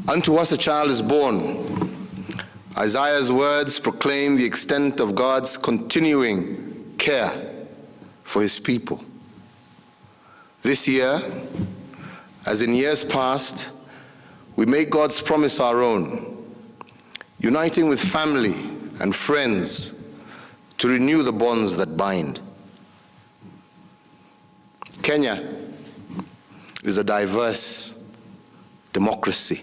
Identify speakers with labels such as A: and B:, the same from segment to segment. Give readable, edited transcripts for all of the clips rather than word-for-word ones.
A: Unto us a child is born. Isaiah's words proclaim the extent of God's continuing care for his people. This year, as in years past, we make God's promise our own, uniting with family and friends to renew the bonds that bind. Kenya is a diverse democracy.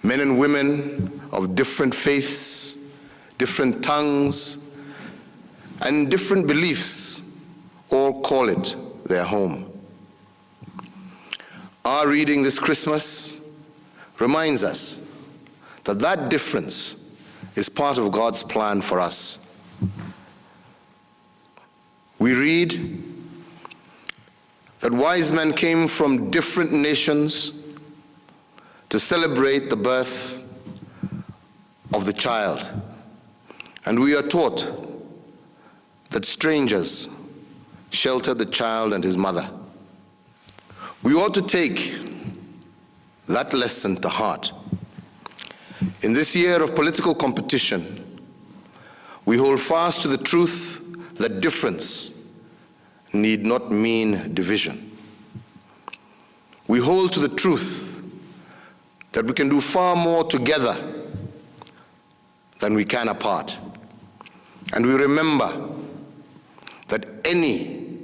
A: Men and women of different faiths, different tongues, and different beliefs all call it their home. Our reading this Christmas reminds us that that difference is part of God's plan for us. We read that wise men came from different nations to celebrate the birth of the child. And we are taught that strangers sheltered the child and his mother. We ought to take that lesson to heart. In this year of political competition, we hold fast to the truth that difference need not mean division. We hold to the truth that we can do far more together than we can apart. And we remember that any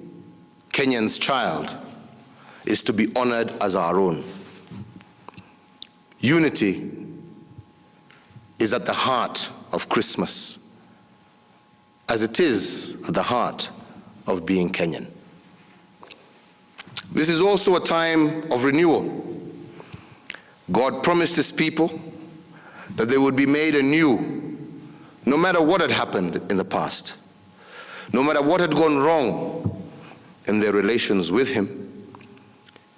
A: Kenyan's child is to be honored as our own. Unity is at the heart of Christmas, as it is at the heart of being Kenyan. This is also a time of renewal. God promised his people that they would be made anew, no matter what had happened in the past, no matter what had gone wrong in their relations with him.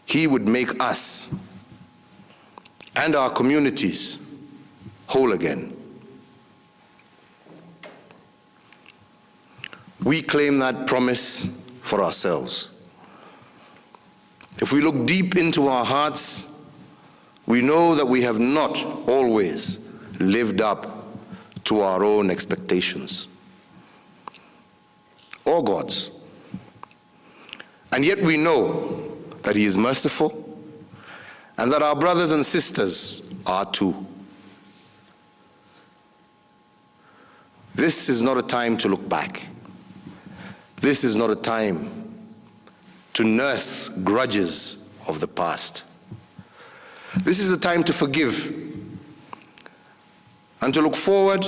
A: He would make us and our communities whole again. We claim that promise for ourselves. If we look deep into our hearts, we know that we have not always lived up to our own expectations or God's. And yet we know that he is merciful and that our brothers and sisters are too. This is not a time to look back. This is not a time to nurse grudges of the past. This is the time to forgive and to look forward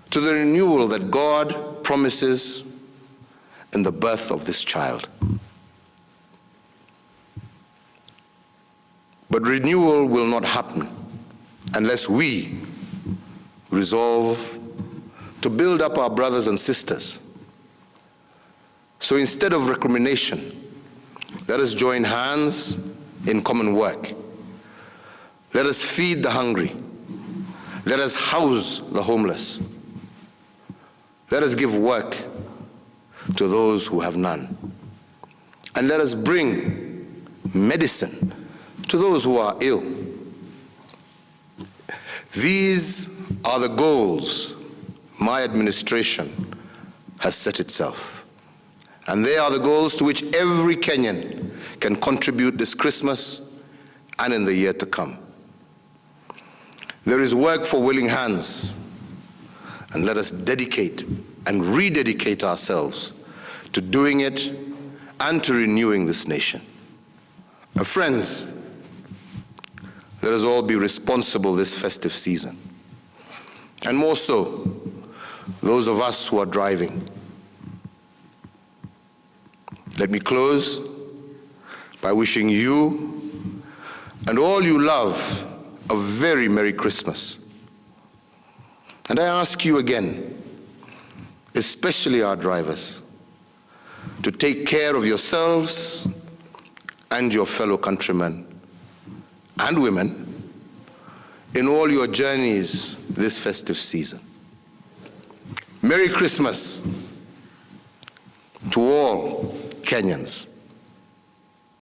A: to the renewal that God promises in the birth of this child. But renewal will not happen unless we resolve to build up our brothers and sisters. So instead of recrimination, let us join hands in common work. Let us feed the hungry. Let us house the homeless. Let us give work to those who have none. And let us bring medicine to those who are ill. These are the goals my administration has set itself. And they are the goals to which every Kenyan can contribute this Christmas and in the year to come. There is work for willing hands, and let us dedicate and rededicate ourselves to doing it and to renewing this nation. Friends, let us all be responsible this festive season, and more so, those of us who are driving. Let me close by wishing you and all you love a very Merry Christmas. And I ask you again, especially our drivers, to take care of yourselves and your fellow countrymen and women in all your journeys this festive season. Merry Christmas to all Kenyans.